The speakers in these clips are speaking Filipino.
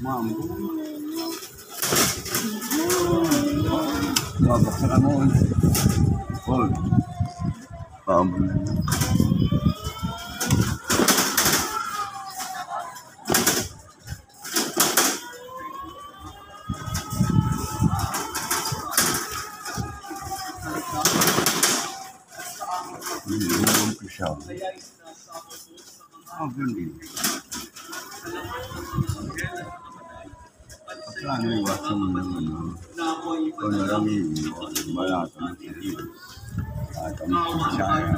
Mambo. Mabaksan ka mo. Hold. Mambo. Belum pisau. Oh, gini. Paano iwasan mo naman kung narami malata ng sarili at ang sasaya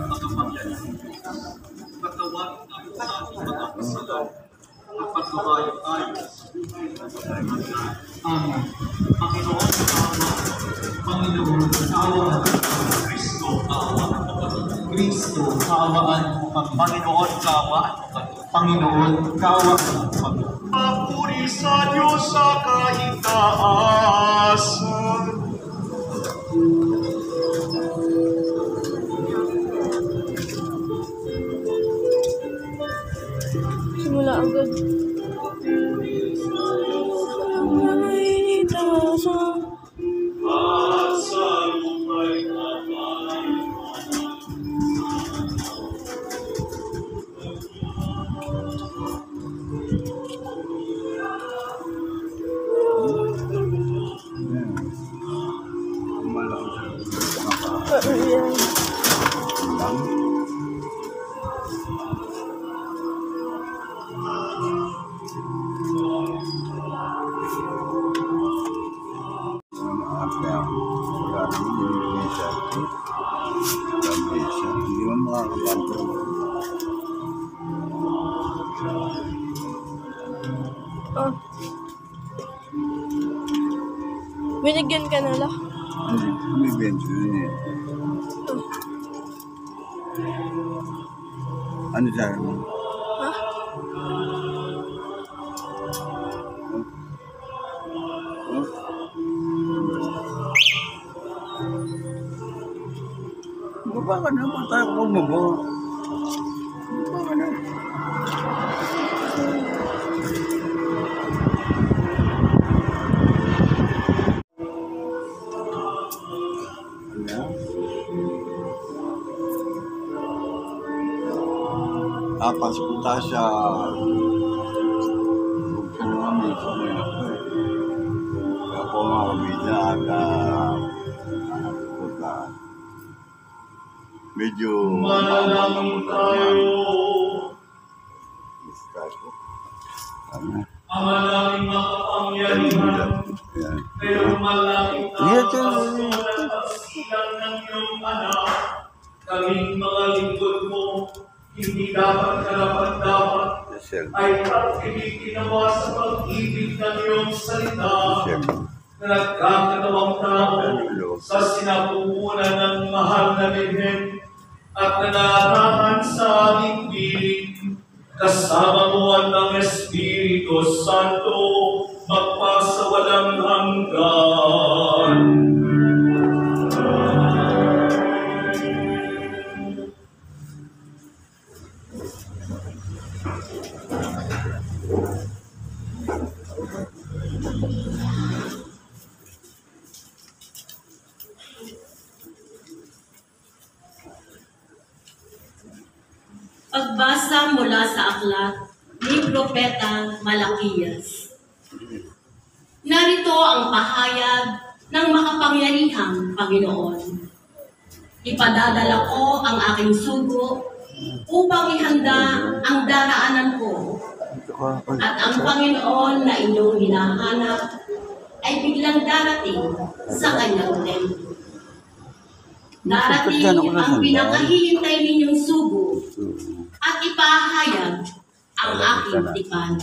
Kristo, kawaan mo kami. Panginoon, kawaan mo kami. Panginoon, kawaan mo kami. Papuri sa Diyos sa kahitaasan. Simula agad. At sa lumay kapay. Binigyan ka na lang. May bench na eh. Ano sabi mo? Ha? Baba ka na, ba't tayo kung baba? Baba ka na. Tapos punta siya kami sa may ako eh. Kaya po mga kamilya punta. Medyo Manalangin tayo. Ang malaking makapangyarihan. Pero malaking tapas at pagsilang ng iyong anak. Kaming mga lingkod mo. Hindi dapat karapat-dapat ay pagpili-ginawa sa pag-ibig ng iyong salita na nagkakatawang tao sa sinapupunan ng mahal na Birhen at nanarahan sa aming piling kasama mo at ang Espiritu Santo magpasawalang hanggan. Pagbasa mula sa aklat ni Propeta Malakiyas. Narito ang pahayag ng makapangyarihang Panginoon. Ipadadala ko ang aking sugo upang ihanda ang daraanan ko. At ang Panginoon na inyong hinahanap ay biglang darating sa kanyang templo. Darating ang pinakahihintay ninyong sugo at ipahayag ang aking tipan.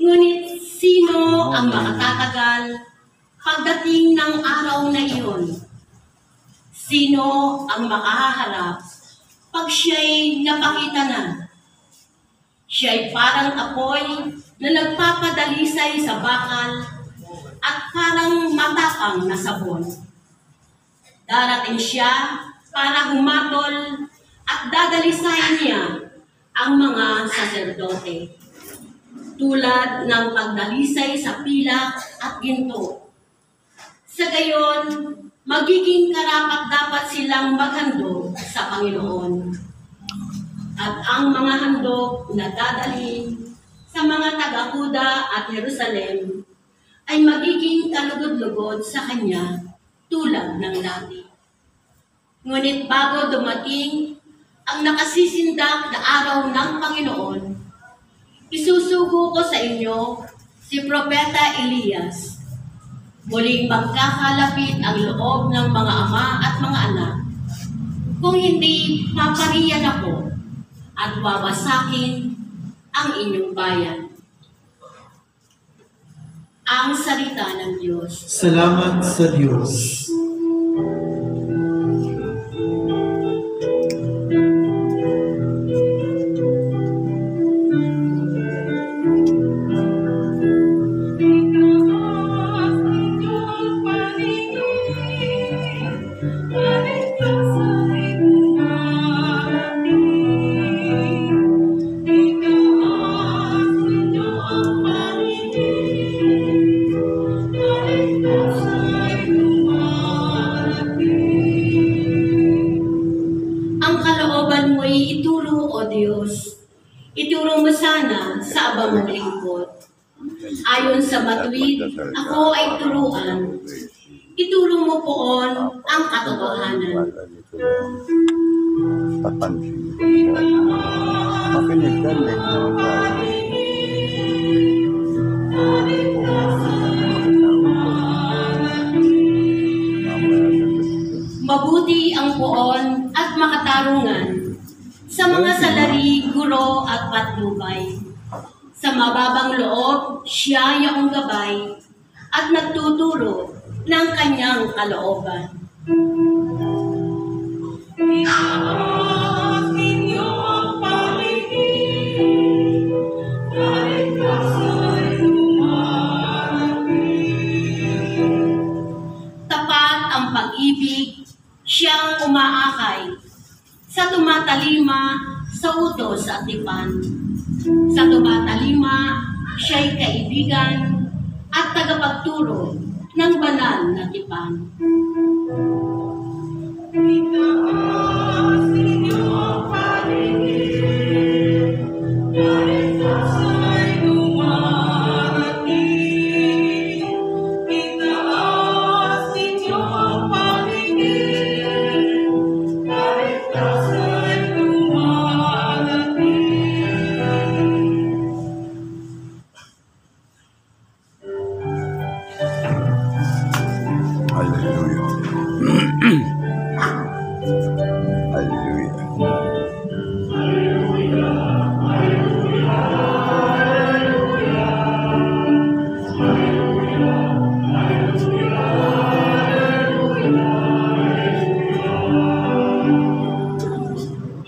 Ngunit sino ang makatatagal pagdating ng araw na iyon? Sino ang makahaharap pag siya'y napakita na? Siya'y parang apoy na nagpapadalisay sa bakal at parang matapang na sabon. Darating siya para humatol at dadalisayin niya ang mga saserdote. tulad ng pagdalisay sa pilak at ginto. Sa gayon, magiging karapat-dapat silang maghandog sa Panginoon. At ang mga handog na dadalhin sa mga taga-Huda at Jerusalem ay magiging kalugod-lugod sa Kanya tulad ng dati. Ngunit bago dumating ang nakasisindak na araw ng Panginoon, isusugo ko sa inyo si Propeta Elias. Muling magkakalapit ang loob ng mga ama at mga anak. Kung hindi, papariyan ako at wawasakin ang inyong bayan. Ang salita ng Diyos. Salamat sa Diyos. Ituro mo sana sa abang mong lingkod. Ayon sa matuwid, ako ay turuan. Ituro mo poon ang katotohanan. Papansin ko. Makinig ka rin naman tayo. Mabuti ang poon at makatarungan sa mga salari, guro at patnubay. Sa mababang loob, siya yung gabay at nagtuturo ng kanyang kalooban. Tapat ang pag-ibig, siyang umaakay sa tumatalima sa utos at tipan. Sa tumatalima, siya'y kaibigan at tagapagturo ng banal na tipan.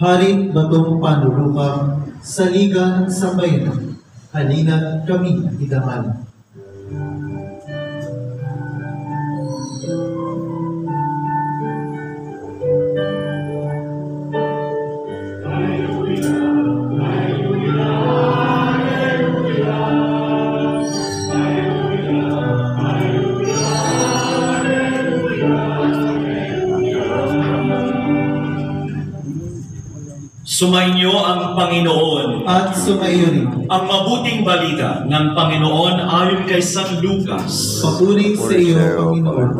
Harit batong panulukang sa liga ng sambayanan, halina't kami idaman. Sumainyo ang Panginoon At sumaiyo rin. ang mabuting balita ng Panginoon ayon kay San Lucas. Papuri sa iyo, Panginoon.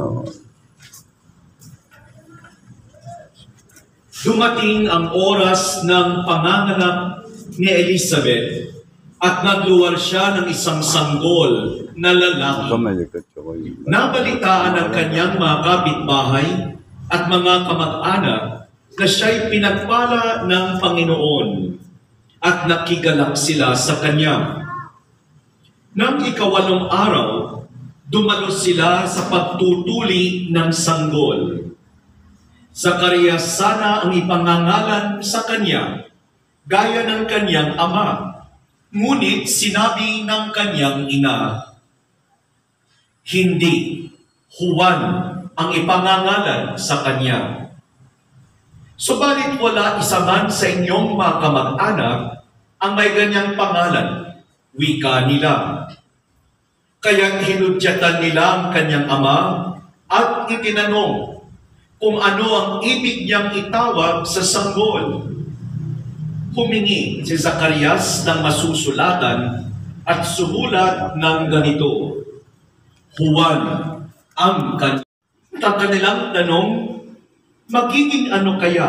Dumating ang oras ng panganganak ni Elizabeth at nagluwal siya ng isang sanggol na lalaki. Nabalitaan ng kanyang mga kapitbahay at mga kamag-anak na siya'y pinagpala ng Panginoon at nakigalak sila sa kanya. Nang ikawalong araw, dumalo sila sa pagtutuli ng sanggol. Zacarias sana ang ipangangalan sa kanya, gaya ng kanyang ama. Ngunit sinabi ng kanyang ina, hindi, Juan ang ipangangalan sa kanya. Subalit wala isa man sa inyong mga kamag-anak ang may ganyang pangalan, wika nila. Kaya't hinudyatan nila ang kanyang ama at itinanong kung ano ang ibig niyang itawag sa sanggol. Humingi si Zacarias ng masusulatan at sumulat ng ganito, Juan ang kanilang tanong, magiging ano kaya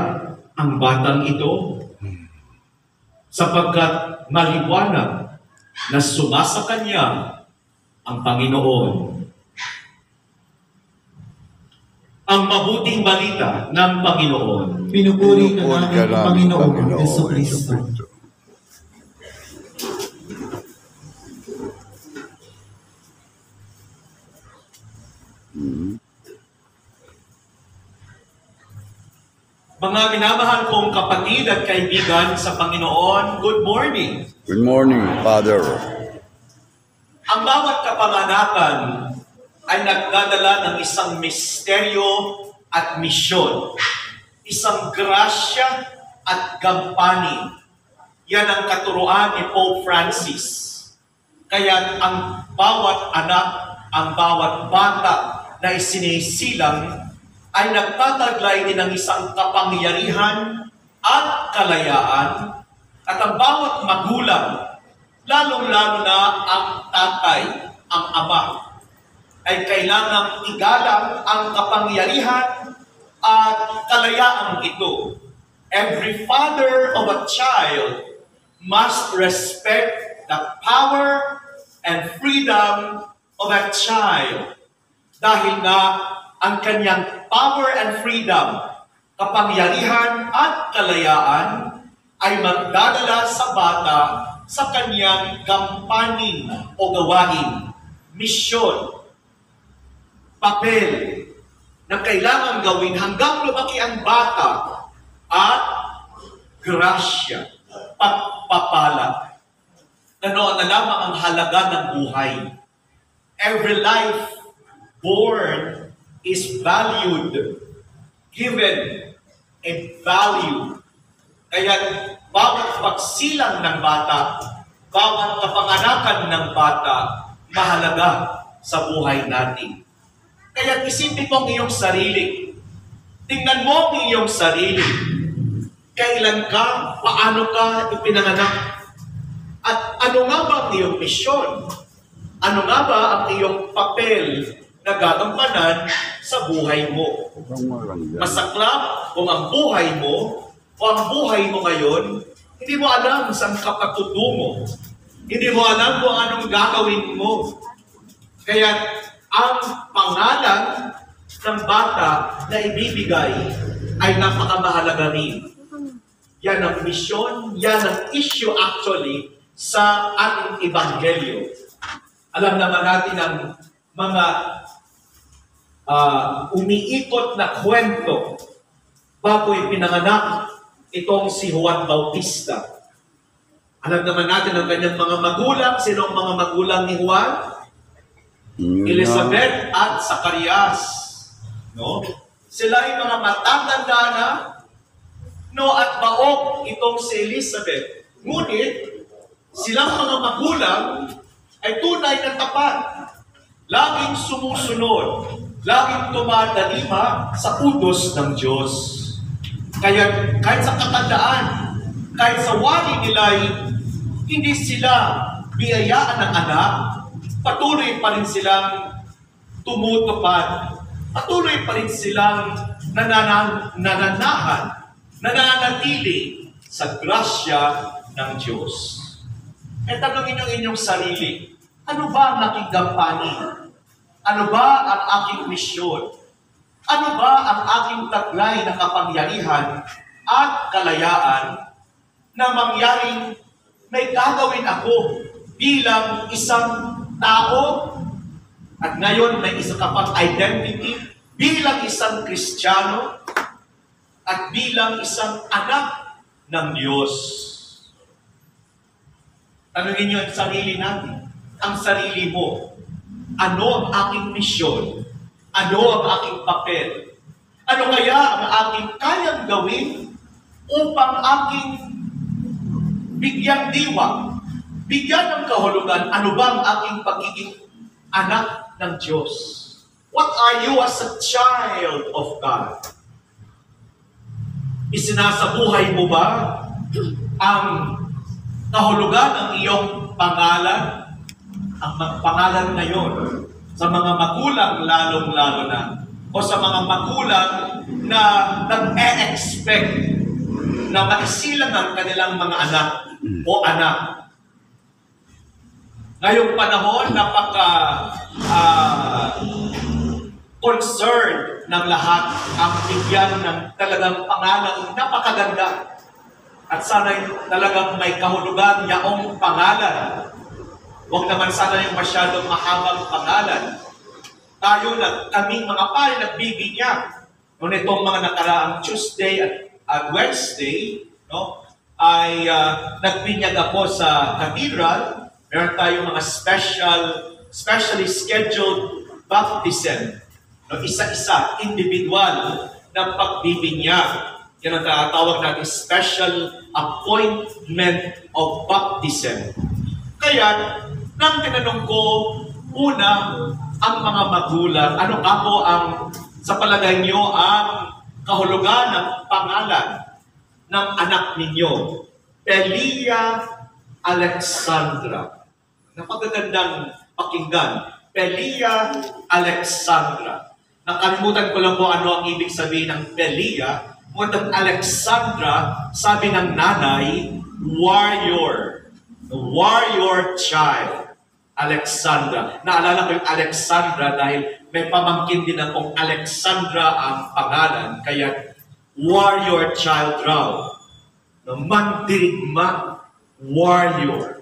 ang batang ito? Sapagkat maliwanag na sumasa kanya ang Panginoon. Ang mabuting balita ng Panginoon. Pinupuri ka Pinupuri namin, ka namin, Panginoon Jesucristo. Mga minamahal kong kapatid at kaibigan sa Panginoon, good morning. Good morning, Father. Ang bawat kapanganakan ay nagdadala ng isang misteryo at misyon. Isang grasya at gampanin. Yan ang katuruan ni Pope Francis. Kaya ang bawat anak, ang bawat bata na isinisilang ay nagtataglay din ng isang kapangyarihan at kalayaan. At ang bawat magulang, lalong-lalo na ang tatay, ang ama, ay kailangang igalang ang kapangyarihan at kalayaan ito. Every father of a child must respect the power and freedom of a child. Dahil nga ang kanyang power and freedom, kapangyarihan at kalayaan ay magdadala sa bata sa kanyang gampanin o gawain, misyon, papel na kailangan gawin hanggang lumaki ang bata at grasya, pagpapala. Ganoon na lamang ang halaga ng buhay. Every life born is valued, given a value. Kaya bawat pagsilang ng bata, bawat kapanganakan ng bata, mahalaga sa buhay natin. Kaya isipin mo ang iyong sarili. Tingnan mo ang iyong sarili. Kailan ka, paano ka ipinanganak? At ano nga ba ang iyong misyon? Ano nga ba ang iyong papel na gagampanan sa buhay mo? Masaklap kung ang buhay mo o ang buhay mo ngayon, hindi mo alam saan ka patutungo. Hindi mo alam kung anong gagawin mo. Kaya ang pangalan ng bata na ibibigay ay napakamahalaga rin. Yan ang misyon, yan ang issue actually sa ating ebanghelyo. Alam naman natin ang mga umiikot na kwento bago ipinanganak itong si Juan Bautista. Alam naman natin ang kanyang mga magulang. Sino ang mga magulang ni Juan? Elizabeth at Zacarias. No? Sila ay mga matatanda na, no, at baok itong si Elizabeth. Ngunit, silang mga magulang ay tunay na tapat. Laging sumusunod. Laging tumatalima sa utos ng Diyos. Kaya kahit sa katandaan, kahit sa wali nila'y hindi sila biyayaan ng anak, patuloy pa rin silang tumutupad. Patuloy pa rin silang nananatili sa grasya ng Diyos. E tanongin nyo inyong sarili, ano ba ang aking gampanin? Ano ba ang aking misyon? Ano ba ang aking taglay na kapangyarihan at kalayaan na mangyaring may gagawin ako bilang isang tao at ngayon may isa ka pang identity bilang isang Kristiyano at bilang isang anak ng Diyos? Tanungin niyo ang sarili natin, ang sarili mo. Ano ang aking misyon? Ano ang aking papel? Ano kaya ang aking kayang gawin upang aking bigyang diwa, bigyan ng kahulugan, ano bang aking pagiging anak ng Diyos? What are you as a child of God? Isinasabuhay mo ba ang kahulugan ng iyong pangalan? Ang pangalan ngayon sa mga magulang lalong-lalo na, o sa mga magulang na nag-e-expect na maisilang ang kanilang mga anak o anak. Ngayong panahon, concerned ng lahat ang bigyan ng talagang pangalan napakaganda. At sana'y talagang may kahulugan yaong pangalan. Huwag naman sana yung masyadong mahabang pangalan. Tayo na, kaming mga pare nagbibigyan. Noon itong mga nakaraang Tuesday at Wednesday, no, ay nagbinyag ako sa cathedral. Meron tayong mga specially scheduled baptism. No, isa-isa, individual na pagbibinyag. Yan ang tatawag natin special appointment of baptism. Kaya, nang tinanong ko, una, ang mga magulang, ano nga po ang, sa palagay niyo, ang kahulugan ng pangalan ng anak ninyo? Pelia Alexandra. Napagagandang pakinggan. Pelia Alexandra. Nakalimutan ko lang po ano ang ibig sabihin ng Pelia. Ngunit Alexandra, sabi ng nanay, warrior. Warrior child. Alexandra. Naalala ko yung Alexandra dahil may pamangkin din akong Alexandra ang pangalan. Kaya warrior child raw. Mandirigma, warrior.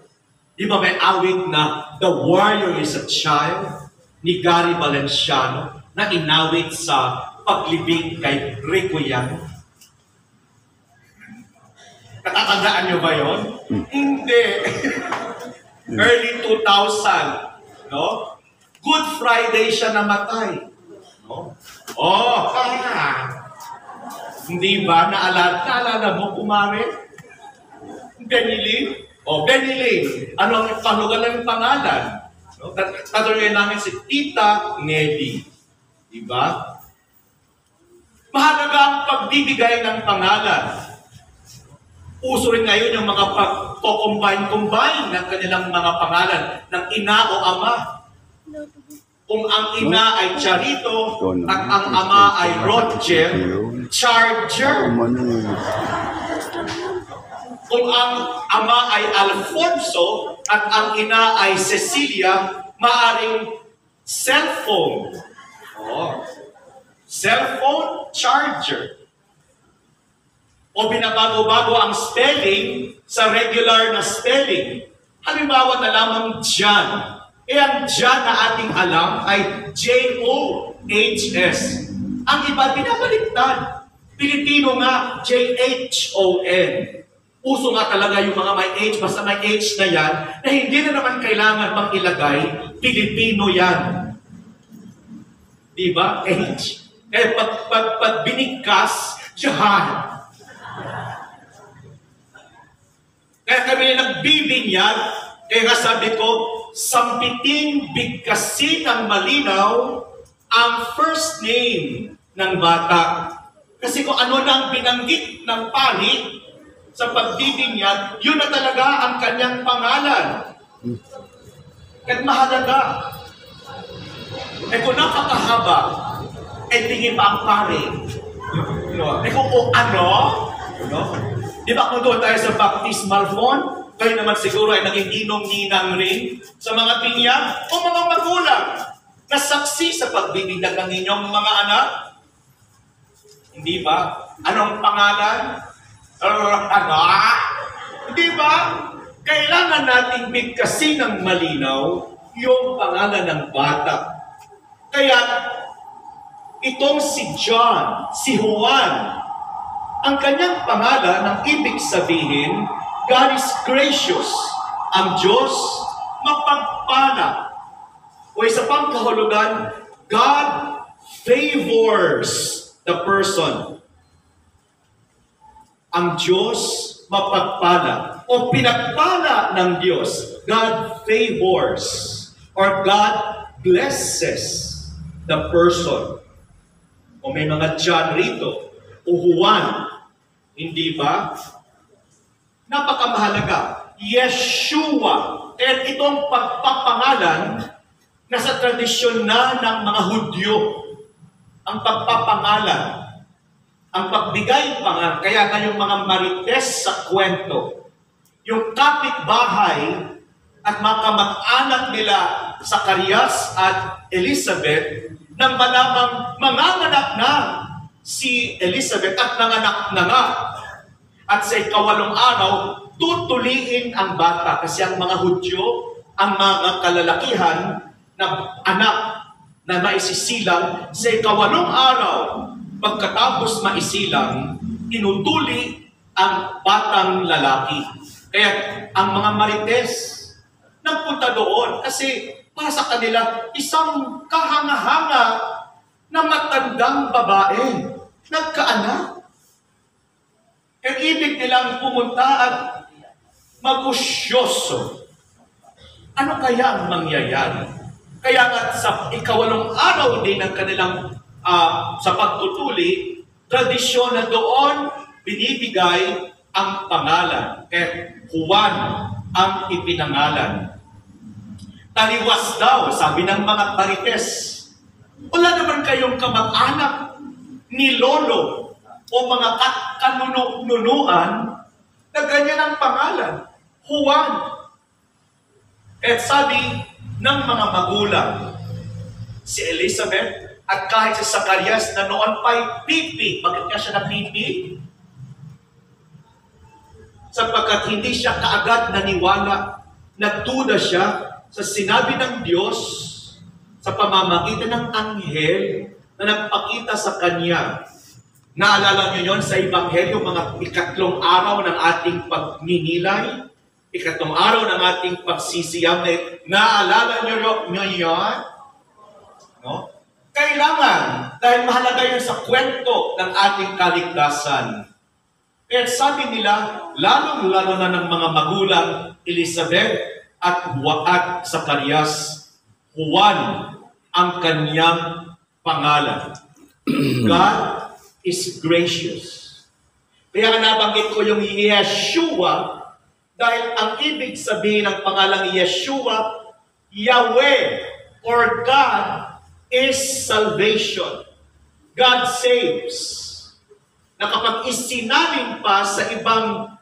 Di ba may awit na The Warrior is a Child ni Gary Valenciano na inawit sa paglibing kay Rico Yan? Natatandaan nyo ba yun? Hindi. Early 2000, no? Good Friday siya namatay. No? Hindi ba? Naalala mo, kumare? Benny Lee. Ano ang kahulugan ng pangalan? No? Tatuloy namin si Tita Nelly. Diba? Mahalaga ang pagbibigay ng pangalan. Uso rin ngayon yung mga pag-combine ng kanilang mga pangalan ng ina o ama. Kung ang ina ay Charito at ang ama ay Roger, Charger. Kung ang ama ay Alfonso at ang ina ay Cecilia, maaring cellphone. Cellphone charger. O binabago-bago ang spelling sa regular na spelling. Halimbawa na lamang John. Ang John na ating alam ay J-O-H-S. Ang iba binabaliktad. Pilipino nga, J-H-O-N. Uso nga talaga yung mga may H, basta may H na yan, na hindi na naman kailangan pang ilagay, Pilipino yan. Diba? H. Eh, pag binigkas, Jahan. Kaya kami nagbibinyag, kaya sabi ko, sampitin, bigkasin ng malinaw ang first name ng bata. Kasi kung ano nang binanggit ng pari sa pagbibinyag, yun na talaga ang kanyang pangalan. Kaya mahalaga. Eh kung napakahaba, eh tingin pa ang pari. Eh kung ano, di ba kung doon tayo sa baptismal font, kayo naman siguro ay naging ninong-ninang rin sa mga binyag o mga magulang na saksi sa pagbibinyag ng inyong mga anak. Hindi ba? Anong pangalan? Hindi ba? Kailangan nating bigkasin ng malinaw yung pangalan ng bata. Kaya itong si John, si Juan, ang kanyang pangalan, ang ibig sabihin, God is gracious. Ang Diyos, mapagpala. O isa pang kahulugan, God favors the person. Ang Diyos, mapagpala. o pinagpala ng Diyos. God favors or God blesses the person. O may mga John rito, o Juan, hindi ba? Napakamahalaga. Yeshua. Kaya itong pagpapangalan, nasa tradisyon na ng mga Hudyo. Ang pagpapangalan, ang pagbigay pangalan. Kaya ngayong mga marites sa kwento, yung kapitbahay at mga kamag-anak nila Zacarias at Elizabeth, nang malamang manganganak na si Elizabeth at nanganak na nga. At sa ikawalong araw, tutuliin ang bata kasi ang mga Hudyo, ang mga kalalakihan na anak na maisisilang sa ikawalong araw, pagkatapos maisilang, inutuli ang batang lalaki. Kaya ang mga marites nagpunta doon kasi para sa kanila isang kahanga-hanga na matandang babae nagkaanak. Kaya ibig nilang pumunta at mag-usyoso. Ano kaya ang mangyayari? Kaya nga sa ikawalong araw din ng kanilang sa pagtutuli, tradisyon na doon binibigay ang pangalan. Kaya Juan ang ipinangalan. Taliwas daw, sabi ng mga marites. Wala naman kayong kamag-anak ni lolo o mga kanunuan na ganyan ang pangalan. Juan. At sabi ng mga magulang, si Elizabeth at kahit si Zacarias na noon pa'y pipi. Bakit nga siya na pipi? Sapagkat hindi siya kaagad naniwala, nagduda siya sa sinabi ng Diyos sa pamamagitan ng anghel na nagpakita sa kanya. Naalala niyo yon sa Ebanghelyo, mga ikatlong araw ng ating pagninilay, ikatlong araw ng ating pagsisiyam. Naalala niyo yon? No? Kailangan, dahil mahalaga yun sa kwento ng ating kaligtasan. Kaya sabi nila, lalong-lalo na ng mga magulang, Elizabeth at Zacarias, Juan ang kanyang pangalan. God is gracious. Kaya nabanggit ko yung Yeshua dahil ang ibig sabihin ng pangalang Yeshua, Yahweh or God is salvation. God saves. Na kapag isinaling pa sa ibang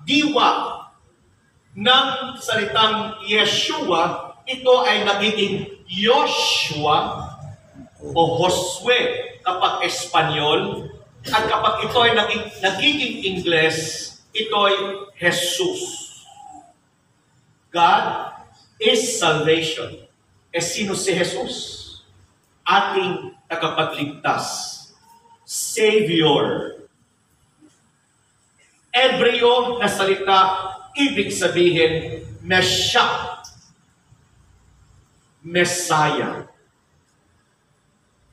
diwa ng salitang Yeshua, ito ay nagiging Yoshua o Josue kapag Espanyol, at kapag ito ay nagiging Ingles, ito ay Jesus. God is salvation. Sino si Jesus? Ating tagapagligtas. Savior. Ebreo na salita, ibig sabihin, Meshach. Messiah.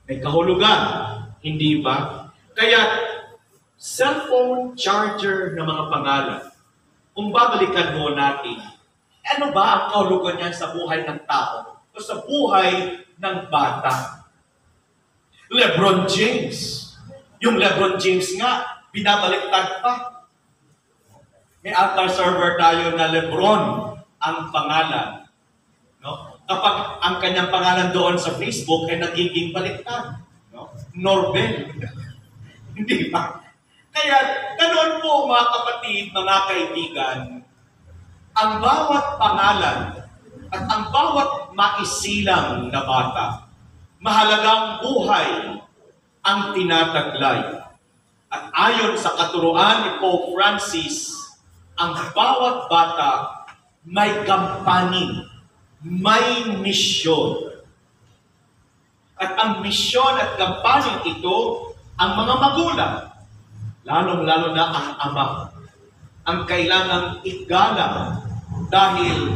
May kahulugan, hindi ba? Kaya, cellphone charger ng mga pangalan, kung babalikan mo natin, ano ba ang kahulugan niyan sa buhay ng tao o sa buhay ng bata? LeBron James. Yung LeBron James nga, binabaliktad pa. May altar server tayo na LeBron ang pangalan. No? Kapag ang kanyang pangalan doon sa Facebook ay nagiging baliktad. No? Norbel. Hindi ba? Kaya, ganoon po mga kapatid, mga kaibigan, ang bawat pangalan at ang bawat maisilang na bata, mahalagang buhay ang tinataglay. At ayon sa katuruan ni Pope Francis, ang bawat bata may gampanin, may misyon. At ang misyon at gampanin ito, ang mga magulang, lalong-lalo na ang ama, ang kailangang igalang dahil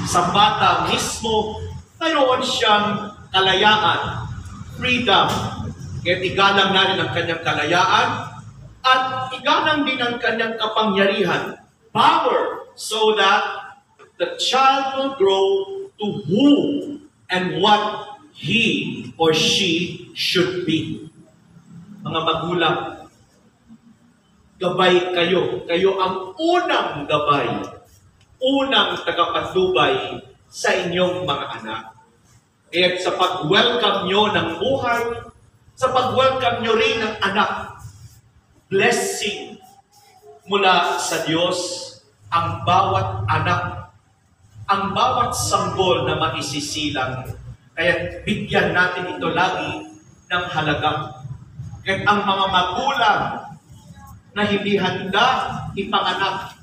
sa bata mismo, mayroon siyang kalayaan, freedom. Kaya igalang natin ang kanyang kalayaan at igalang din ang kanyang kapangyarihan power so that the child will grow to who and what he or she should be. Mga magulang, gabay kayo. Kayo ang unang gabay, unang tagapatnubay sa inyong mga anak. At sa pag-welcome nyo ng buhay, sa pag-welcome nyo rin ng anak, blessing mula sa Diyos ang bawat anak, ang bawat sanggol na maisisilang. Kaya bigyan natin ito lagi ng halaga. Kaya ang mga magulang na hindi handa ipanganak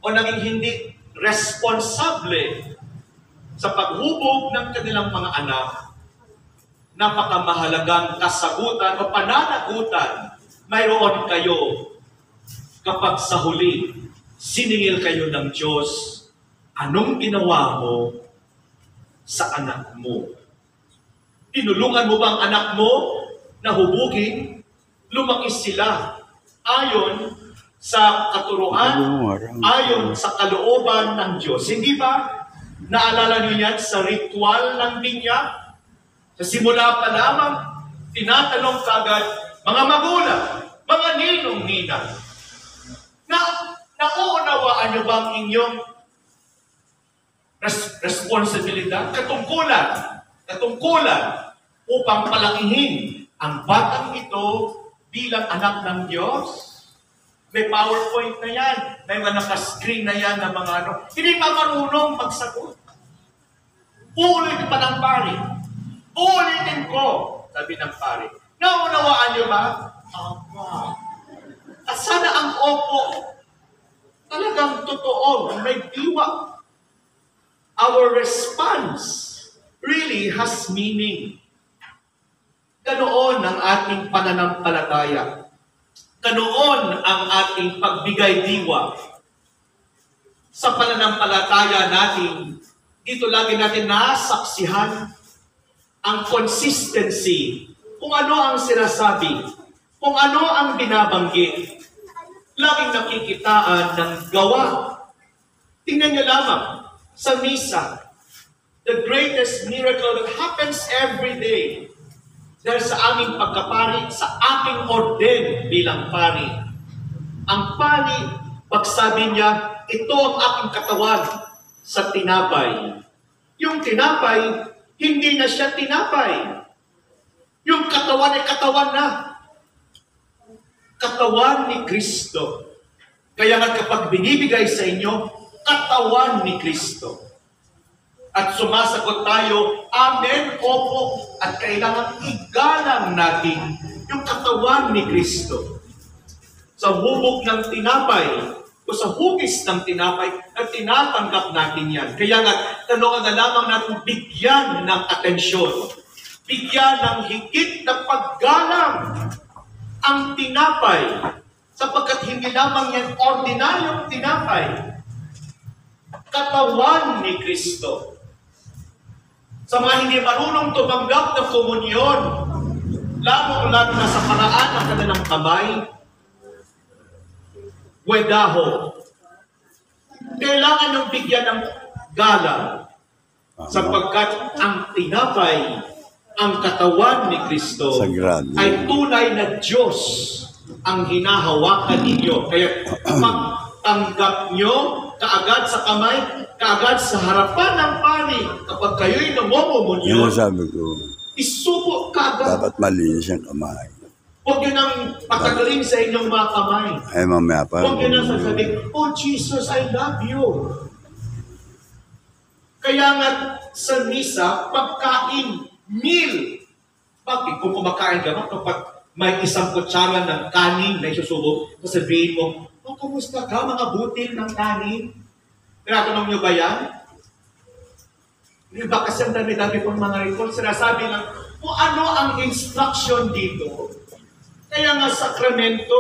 o naging hindi responsable sa paghubog ng kanilang mga anak, napakamahalagang kasagutan o pananagutan mayroon kayo kapag sa huli siningil kayo ng Diyos. Anong ginawa mo sa anak mo? Tinulungan mo ba ang anak mo na hubugin? Lumaki sila ayon sa katuruan, ayon sa kalooban ng Diyos. Hindi ba? Naalala niyo yan sa ritual ng binyag? Sa simula pa lamang, tinatanong kagad, mga magulang, mga ninong-ninang, nauunawaan niyo ba ang inyong responsibilidad, katungkulan upang palakihin ang batang ito bilang anak ng Diyos? May PowerPoint na yan, may mga naka-screen na yan na mga ano. Hindi pa marunong magsagot. Uulitin pa ng pari. Uulitin ko, sabi ng pari. Naunawaan niyo ba? Apa. At sana ang opo talagang totoo, may diwa. Our response really has meaning. Ganoon ang ating pananampalataya. Ganoon ang ating pagbigay diwa. Sa pananampalataya natin, dito lagi natin nasaksihan ang consistency. Kung ano ang sinasabi, kung ano ang binabanggit, laging nakikitaan ng gawa. Tingnan niyo lamang sa misa, the greatest miracle that happens every day dahil sa aming pagkapari, sa aking orden bilang pari. Ang pari, pagsabi niya, ito ang aking katawan sa tinapay. Yung tinapay, hindi na siya tinapay. Yung katawan ay katawan na. Katawan ni Kristo. Kaya nga kapag binibigay sa inyo, katawan ni Kristo. At sumasagot tayo, Amen, opo, at kailangan igalang natin yung katawan ni Kristo. Sa hubog ng tinapay, o sa hugis ng tinapay, at tinatanggap natin yan. Kaya nga, tanongan na lamang natin bigyan ng atensyon, bigyan ng higit na paggalang ang tinapay, sapagkat hindi lamang yan ordinaryong tinapay, katawan ni Kristo. Sa mga hindi marunong tumanggap ng komunyon, lalo-lalo na sa paraan ng kanilang kamay, wedaho. Kailangan ng bigyan ng galang, sapagkat ang tinapay, ang katawan ni Kristo, Sagrado. ay tunay na Diyos ang hinahawakan ninyo. Kaya magtanggap nyo kaagad sa kamay, kaagad sa harapan ng pari, kapag kayo'y namomomunyo, Yung sabi ko, isubo kaagad. dapat malinis ang kamay. Huwag nyo nang patagalin sa inyong mga kamay. Ay, mamaya pa. Huwag nyo nang sasabihin, oh Jesus, I love you. Kaya nga sa misa, pagkain, meal. Bakit? Kung kumakain ka, kapag may isang kutsara ng kanin na isusubo, sasabihin mo, oh, kumusta ka, mga butil ng kanin? Tinatanong nyo ba yan? Di ba kasi ang dami-dami pong mga report, sinasabi lang, kung ano ang instruction dito, kaya nga sakramento,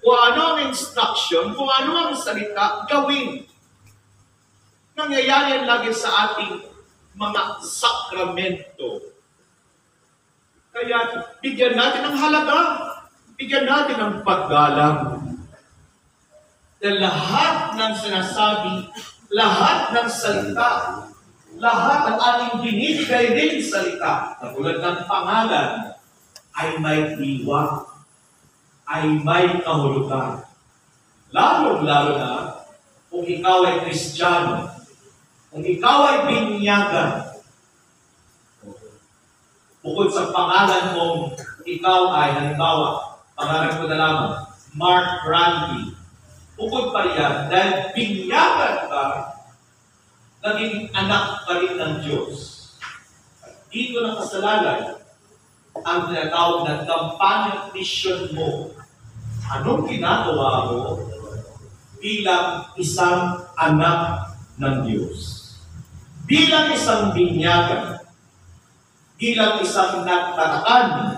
kung ano ang instruction, kung ano ang salita, gawin. Nangyayari yan lagi sa ating mga sakramento. Kaya bigyan natin ng halaga, bigyan natin ng paggalang. na lahat ng sinasabi, lahat ng salita, lahat ng ating binibigay rin salita, katulad ng pangalan, ay may diwa, ay may kahulugan. Lalo-lalo na kung ikaw ay Kristiyano, kung ikaw ay binyagan, bukod sa pangalan mong ikaw ay, halimbawa, pangalan ko na lamang, Mark Randy. Bukod pa riyan, dahil binyagan ka, naging anak ka rin ng Diyos. At dito nakasalalay ang tinatawag na companion mission mo. Anong ginagawa mo bilang isang anak ng Diyos? Bilang isang binyagan, bilang isang nagtatakan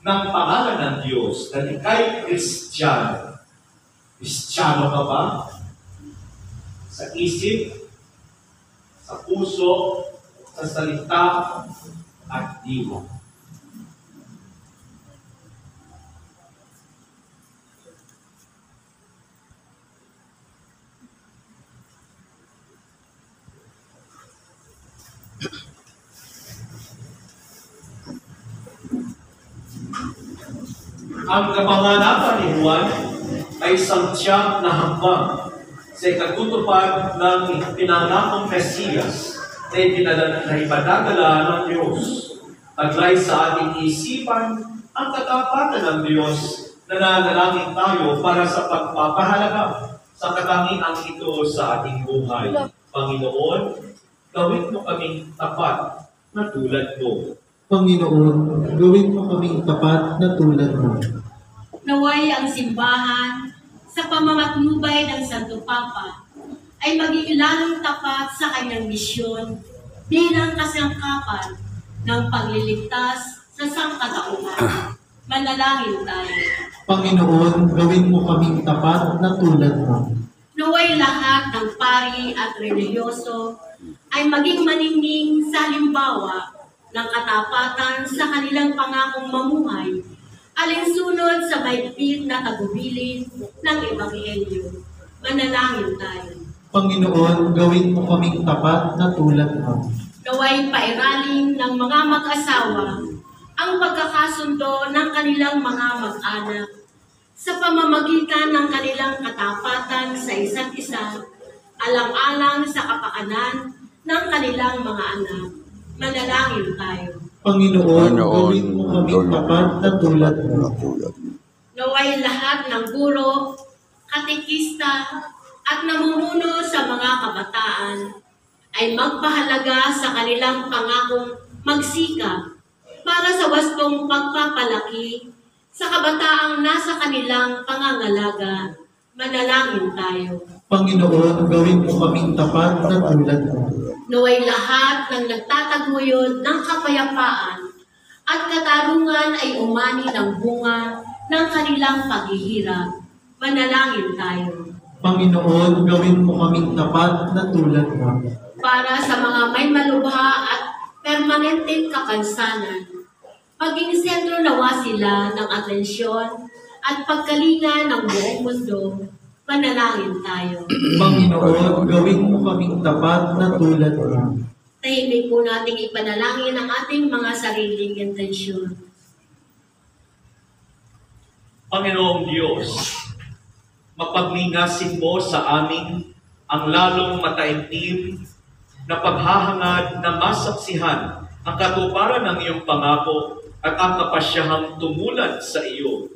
ng pangalan ng Diyos na ika'y Kristiyano. Kristiyano ka ba? Sa isip, sa puso, sa salita, at diwa. Ang kapanganapan ni Juan ay isang tiyak na hambang sa ikatutupad ng pinanakong Mesiyas na ipadadala ng Diyos. Taglay sa ating isipan ang katapatan ng Diyos na nanalangin tayo para sa pagpapahalaga sa katangian ito sa ating buhay. Panginoon, gawin mo kaming tapat na tulad mo. Panginoon, gawin mo kaming tapat na tulad mo. Naway ang simbahan sa pamamatnubay ng Santo Papa ay maging lalong tapat sa kanyang misyon bilang kasangkapan ng pagliligtas sa sangkatauhan. Manalangin tayo. Panginoon, gawin mo kaming tapat na tulad mo. Naway lahat ng pari at religyoso ay maging maningning sa halimbawa ng katapatan sa kanilang pangakong mamuhay alinsunod sa mahigpit na tagubilin ng Ebanghelyo. Manalangin tayo. Panginoon, gawin mo kaming tapat na tulad mo. Naway pairalin ng mga mag-asawa ang pagkakasundo ng kanilang mga mag-anak sa pamamagitan ng kanilang katapatan sa isa't isa, alang-alang sa kapakanan ng kanilang mga anak. Manalangin tayo. Panginoon, gawin mo kaming tapat na tulad mo. Naway lahat ng guro, katekista, at namumuno sa mga kabataan ay magpahalaga sa kanilang pangakong magsikap para sa wastong pagpapalaki sa kabataang nasa kanilang pangangalaga. Manalangin tayo. Panginoon, gawin mo kaming tapat na tulad mo. Naway lahat ng nagtataguyod ng kapayapaan at katarungan ay umani ng bunga ng kanilang paghihirap. Manalangin tayo. Panginoon, gawin mo kaming tapat na tulad mo. Para sa mga may malubha at permanenteng kapansanan, maging sentro nawa sila ng atensyon at pagkalinga ng buong mundo. Manalangin tayo. Panginoon, gawin mo kaming tapat na tulad mo. Tahimik po nating ipanalangin ang ating mga sariling intensyon. Panginoong Diyos, mapaglingasin mo sa amin ang lalong mataimtim na paghahangad na masaksihan ang katuparan ng iyong pangako at ang kapasyahang tumulad sa iyo.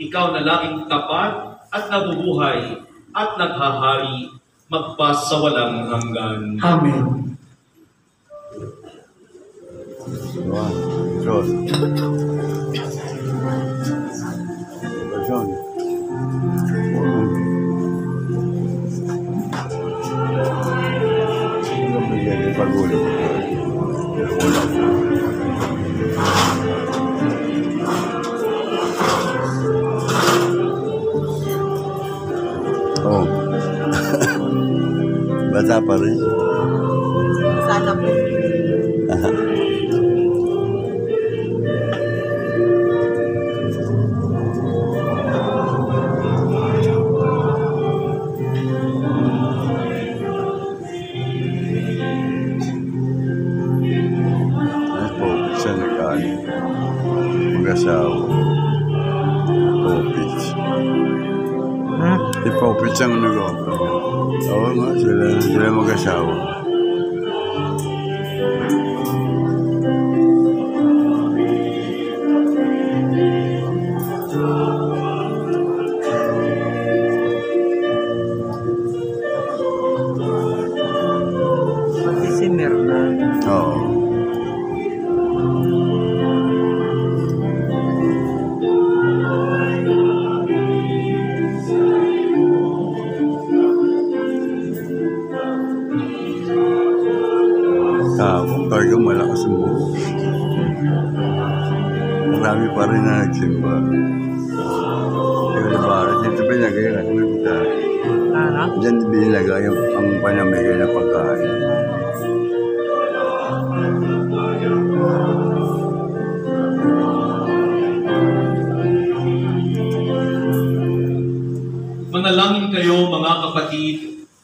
Ikaw na laging tapat at nabubuhay at naghahari magpasawalang hanggan. Amen. Diyos. Oh. Bata pa rin. Sana po. isang nag-offer. Oo nga, sila mag-asawa. Pati si Mirna. Oo. Talagang malakas mo. Marami pa rin na nagsimba. Diba, dito pinagay na Ano? diyan binilagay ang panamigay na pagkain. Manalangin kayo mga kapatid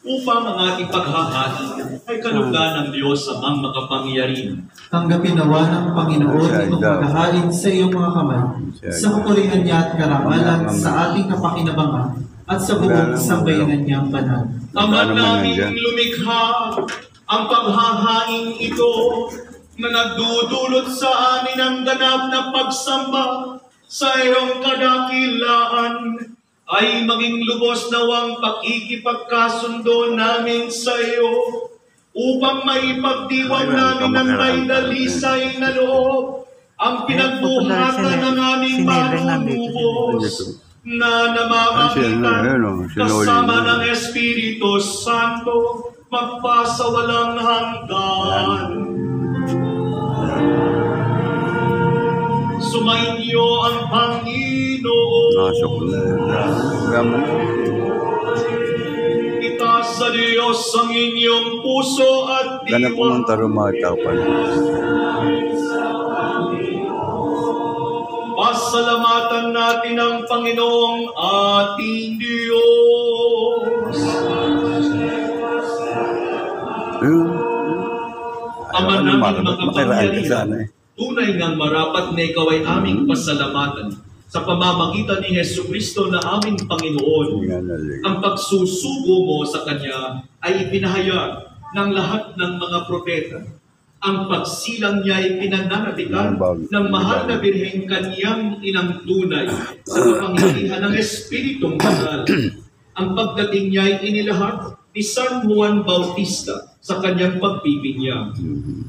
upang ang ating paghahati ay kalugdan ng Diyos amang makapangyarihan. Tanggapin nawa ng Panginoon itong paghahain sa iyong mga kamay, sa kapurihan niya at karangalan sa ating kapakinabangan at sa buong sambayanan niyang banal. Ama naming lumikha, ang paghahain ito na nagdudulot sa amin ang ganap na pagsamba sa iyong kadakilaan ay maging lubos nawang pakikipagkasundo namin sa iyo upang maipagdiwang namin ng may dalisay na loob ang pinagbuhatan ng aming manunubos na namamagitan kasama ng Espiritu Santo magpasawalang hanggan. Sumainyo ang Panginoon. Nasok na. Itaas sa Diyos ang inyong puso at Ganap diwa. pumunta rumatapan. Pasalamatan natin ang Panginoong ating Diyos. Ama namin makapangyarihan, tunay ngang marapat na ikaw ay aming pasalamatan sa pamamagitan ni Jesucristo na aming Panginoon. Ang pagsusugo mo sa Kanya ay ipinahayag ng lahat ng mga propeta. Ang pagsilang niya ay pinananatikan ng mahal na Birheng Kanyang inang tunay sa kapangyarihan ng Espiritong Banal. Ang pagdating niya ay inilahat ni San Juan Bautista sa kanyang pagbibinyag.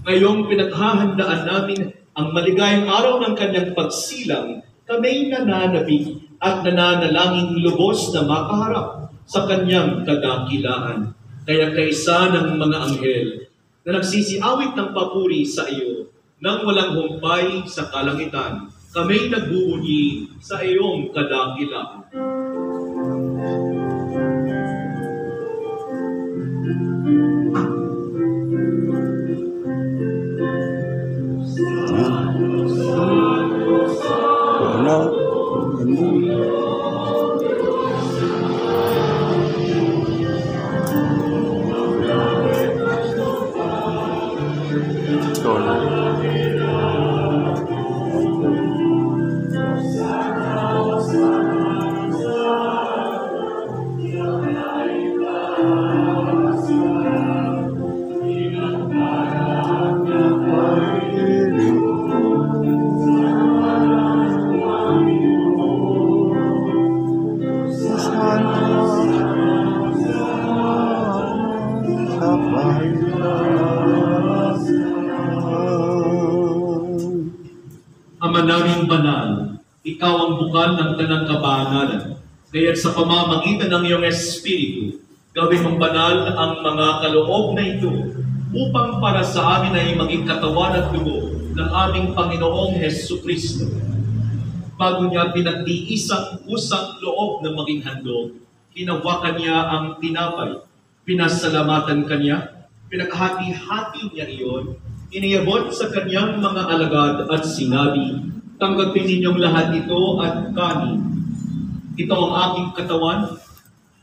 Ngayong pinaghahandaan namin ang maligayang araw ng kanyang pagsilang, kami nananabik at nananalangin lubos na makaharap sa kanyang kadakilaan. Kaya kaisa ng mga anghel na nagsisiawit ng papuri sa iyo nang walang humpay sa kalangitan, kami nagbuunyi sa iyong kadakilaan. Ama naming banal, ikaw ang bukal ng tanang kabanalan. Kaya sa pamamagitan ng iyong Espiritu, gawin mong banal ang mga kaloob na ito upang para sa amin ay maging katawan at dugo ng aming Panginoong Jesucristo. Bago niya pinagtiisang usang loob na maging handog, hinawakan niya ang tinapay, pinasalamatan kanya, pinaghati-hati niya iyon, iniyabot sa kanyang mga alagad at sinabi, tanggapin ninyong lahat ito at kanin. Ito ang aking katawan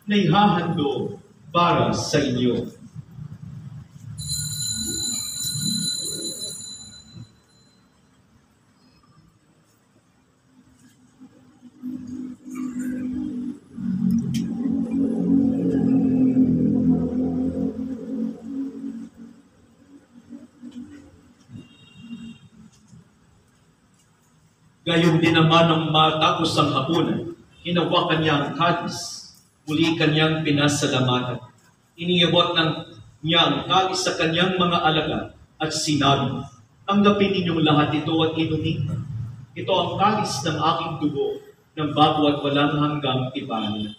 na ihahandog para sa inyo. Ngayon din naman ang matapos ang hapunan, hinawakan niya ang kalis, muli kanyang pinasalamatan. Iniabot niya ang kalis sa kanyang mga alagad at sinabi, tanggapin ninyong lahat ito at inumin. Ito ang kalis ng aking dugo, ng bago at walang hanggang tipan.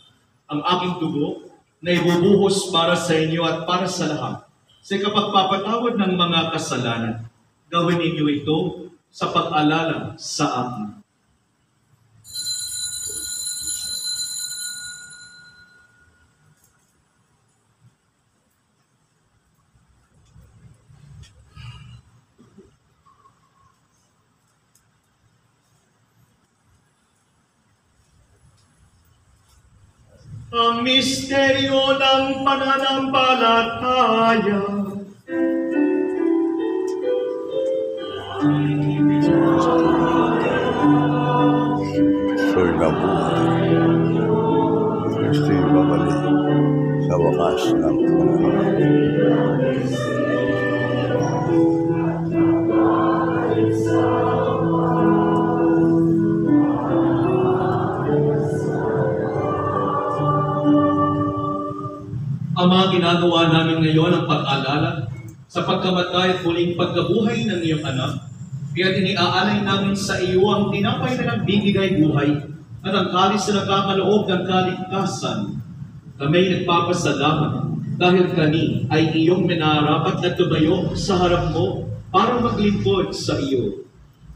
Ang aking dugo na ibubuhos para sa inyo at para sa lahat, sa kapagpapatawad ng mga kasalanan. Gawin ninyo ito sa pag-alala sa akin. Ang misteryo ng pananampalataya. Kristo'y nabuhay. Kristo'y babalik sa wakas ng panahon. Ama, ginagawa namin ngayon ang pag-alala sa pagkamatay at muling pagkabuhay ng iyong anak. Kaya iniaalay namin sa iyo ang tinapay na nagbibigay buhay at ang kalis na nagkakaloob ng kaligtasan. Kami nagpapasalamat dahil kami ay iyong minarapat na tumayo sa harap mo para maglingkod sa iyo.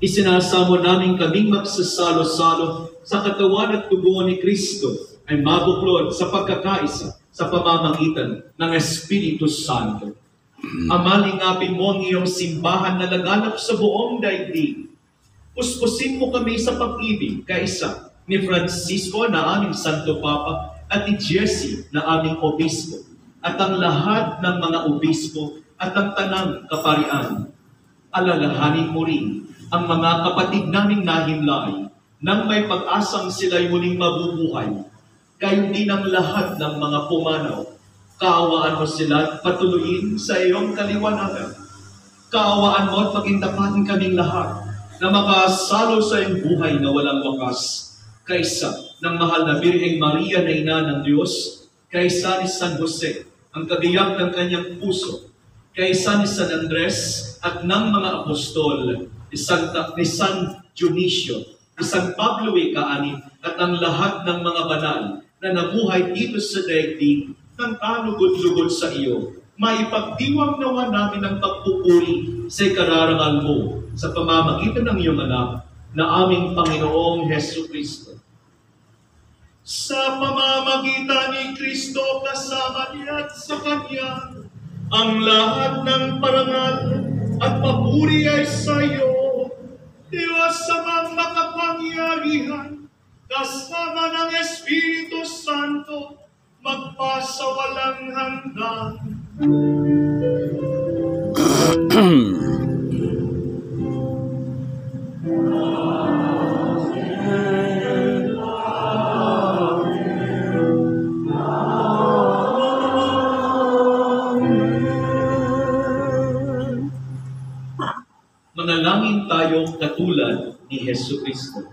Isinasamo namin kaming magsasalo-salo sa katawan at tubuan ni Kristo ay mabuklod sa pagkakaisa sa pamamagitan ng Espiritu Santo. Ama, lingapin mo ang iyong simbahan na laganap sa buong daigdig. Puspusin mo kami sa pag-ibig kaisa ni Francisco na aming Santo Papa at ni Jesse na aming Obispo at ang lahat ng mga Obispo at ang tanang kaparian. Alalahanin mo rin ang mga kapatid naming nahimlay nang may pag-asang sila'y muling mabubuhay. Kayo din ang lahat ng mga pumanaw. Kaawaan mo sila at patuloyin sa iyong kaliwanagan. Kaawaan mo at pagindapatin kaming lahat na makasalo sa iyong buhay na walang wakas. Kaysa ng mahal na Birheng Maria na Ina ng Diyos, kaysa ni San Jose, ang kabiyak ng kanyang puso, kaysa ni San Andres at ng mga apostol, ni San Dionisio, ni San Pablo Ika-ani, at ang lahat ng mga banal na nabuhay dito sa daigdig ng kalugod-lugod sa iyo, maipagdiwang nawa namin ang pagpupuri sa ikararangal mo sa pamamagitan ng iyong anak na aming Panginoong Hesus Kristo. Sa pamamagitan ni Kristo kasama niya at sa Kanya, ang lahat ng parangal at papuri ay sa iyo, Diyos amang makapangyarihan, kasama ng Espiritu Santo, magpasawalang hanggan. Manalangin tayo katulad ni Jesucristo.